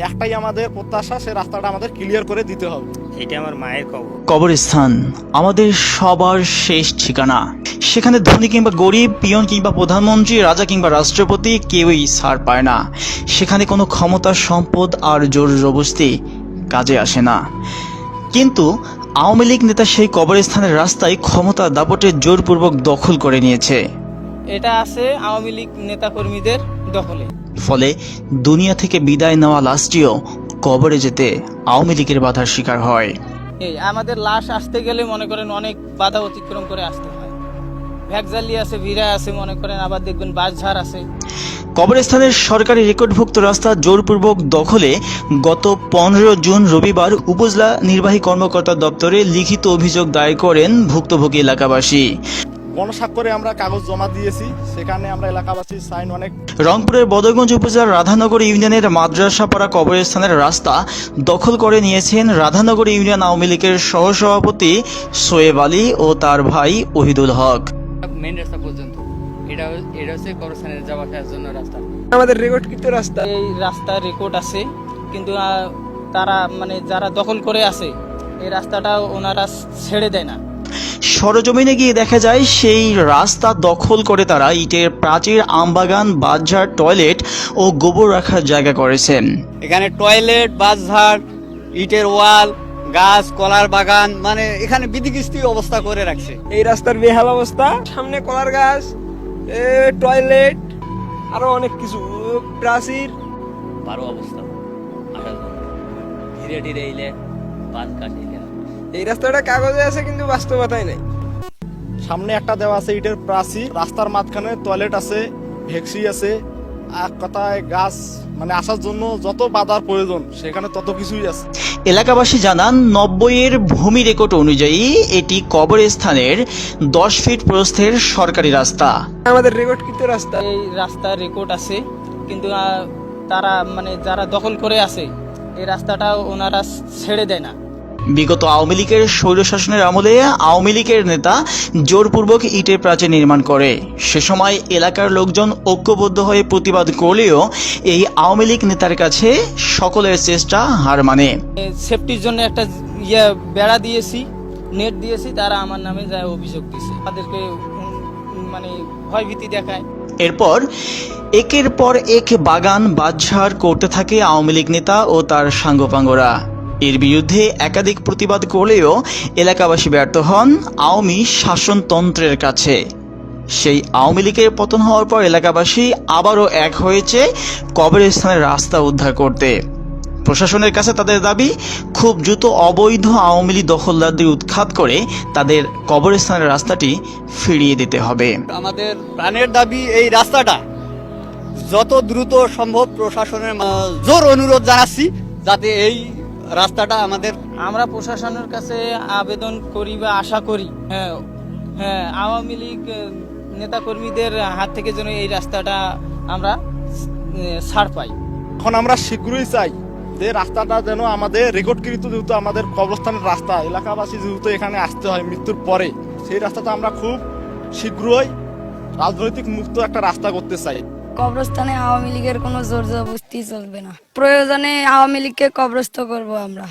একটাই আমাদের প্রত্যাশা, সে রাস্তাটা আমাদের ক্লিয়ার করে দিতে হবে। এটা আমার মায়ের কবর। কবরস্থান আমাদের সবার শেষ ঠিকানা। সেখানে ধনী কিংবা গরিব, পিয়ন কিংবা প্রধানমন্ত্রী, রাজা কিংবা রাষ্ট্রপতি কেউই ছাড় পায় না। সেখানে কোনো ক্ষমতা, সম্পদ আর জোর জবরদস্তি কাজে আসে না। কিন্তু আওয়ামী লীগ নেতা সেই কবরস্থানের রাস্তায় ক্ষমতার দাপটে জোরপূর্বক দখল করে নিয়েছে। এটা আছে আওয়ামী লীগ নেতাকর্মীদের দখলে। ফলে দুনিয়া থেকে বিদায় নেওয়া লাশটিও কবরে যেতে আওয়ামী লীগের বাধার শিকার হয়। এই আমাদের লাশ আসতে গেলে মনে করেন অনেক বাধা অতিক্রম করে আসতে হয়। ভ্যাকজালি আছে, ভিড়া আছে, মনে করেন আবার দেখবেন বাসঝাড় আছে। কবরস্থানের সরকারি রেকর্ডভুক্ত রাস্তা জোরপূর্বক দখলে গত 15 জুন রবিবার উপজেলা নির্বাহী কর্মকর্তা দপ্তরে লিখিত অভিযোগ দায়ের করেন ভুক্তভোগী এলাকাবাসী। গণস্বাক্ষরে আমরা কাগজ জমা দিয়েছি, সেখানে আমরা এলাকাবাসীর সাইন অনেক। রংপুরের বদরগঞ্জ উপজেলার রাধানগর ইউনিয়নের মাদ্রাসাপাড়া কবরস্থানের রাস্তা দখল করে নিয়েছেন রাধানগর ইউনিয়ন আওয়ামী লীগের সহসভাপতি সোয়েব আলী ও তার ভাই ওহিদুল হক। মেইন রাস্তা পর্যন্ত এটা হচ্ছে কবরস্থানের যাওয়া আসার জন্য রাস্তা। আমাদের রেকর্ডকৃত রাস্তা। এই রাস্তার রেকর্ড আছে, কিন্তু তারা মানে যারা দখল করে আছে এই রাস্তাটা ওনারা ছেড়ে দেয় না। সরজমিনে গিয়ে দেখা যায় সেই রাস্তা দখল করে তারা ইটের প্রাচীর, আমবাগান, বাঁশঝাড়, টয়লেট ও গোবর রাখার জায়গা করেছেন। এখানে টয়লেট, বাসঝাড়, ইটের ওয়াল, গাছ, কলার বাগান, মানে এখানে বিধিকিস্তি অবস্থা করে রাখছে। এই রাস্তার বেহাল অবস্থা। সামনে কলার গাছ, টয়লেট, আরো অনেক কিছু, প্রাচীর। বারো অবস্থা আসার জন্য ধীরে ধীরে এলে বাস কাটে। এই রাস্তাটা কাগজে আছে কিন্তু বাস্তবতায় নাই। সামনে একটা দেওয়া আছে ইটের প্রাচীর, রাস্তার মাঝখানে টয়লেট আছে, ভেক্সি আছে, এক কথায় গাছ, মানে আসার জন্য যত বাধার প্রয়োজন সেখানে তত কিছুই আছে। এলাকাবাসী জানান 90-এর ভূমি রেকর্ড অনুযায়ী এটি কবরস্থানের 10 ফিট প্রস্থের সরকারি রাস্তা। আমাদের রেকর্ডকৃত রাস্তা। এই রাস্তার রেকর্ড আছে, কিন্তু তারা মানে যারা দখল করে আছে এই রাস্তাটা ওনারা ছেড়ে দেয় না। বিগত আওয়ামী লীগের স্বৈরশাসনের আমলে আওয়ামী লীগের নেতা জোরপূর্বক ইটের প্রাচীর নির্মাণ করে। সে সময় এলাকার লোকজন ঐক্যবদ্ধ হয়ে প্রতিবাদ করলেও এই আওয়ামী লীগ নেতার কাছে সকলের চেষ্টা হার মানে। সেফটির জন্য একটা বেড়া দিয়েছি, নেট দিয়েছি, তারা আমার নামে যায় অভিযোগ দিয়েছে, তাদেরকে মানে ভয়ভীতি দেখায়। এরপর একের পর এক বাগান, বাঁশঝাড় করতে থাকে আওয়ামী লীগ নেতা ও তার সাঙ্গপাঙ্গরা। এর বিরুদ্ধে একাধিক প্রতিবাদ করলেও এলাকাবাসী ব্যর্থ হন আওয়ামী শাসনতন্ত্রের কাছে। সেই আওয়ামী লীগের পতন হওয়ার পর এলাকাবাসী আবারও এক হয়েছে কবরস্থানের রাস্তা উদ্ধার করতে। প্রশাসনের কাছে তাদের দাবি, খুব দ্রুত অবৈধ আওয়ামী লীগ দখলদারদের উৎখাত করে তাদের কবরস্থানের রাস্তাটি ফিরিয়ে দিতে হবে। আমাদের প্রাণের দাবি এই রাস্তাটা যত দ্রুত সম্ভব প্রশাসনের জোর অনুরোধ জানাচ্ছি যাতে এই রাস্তাটা আমাদের। আমরা প্রশাসনের কাছে আবেদন করি বা আশা করি, হ্যাঁ আওয়ামী লীগ নেতাকর্মীদের হাত থেকে যেন এই রাস্তাটা আমরা ছাড় পাই। এখন আমরা শীঘ্রই চাই যে রাস্তাটা যেন আমাদের রেকর্ডকৃত, যেহেতু আমাদের কবরস্থানের রাস্তা, এলাকাবাসী যেহেতু এখানে আসতে হয় মৃত্যুর পরে, সেই রাস্তাটা আমরা খুব শীঘ্রই রাজনৈতিক মুক্ত একটা রাস্তা করতে চাই। কবরস্থানে আওয়ামী লীগের কোনো জোর জবরদস্তি চলবে না। প্রয়োজনে আওয়ামী লীগকে কবরস্থ করব আমরা।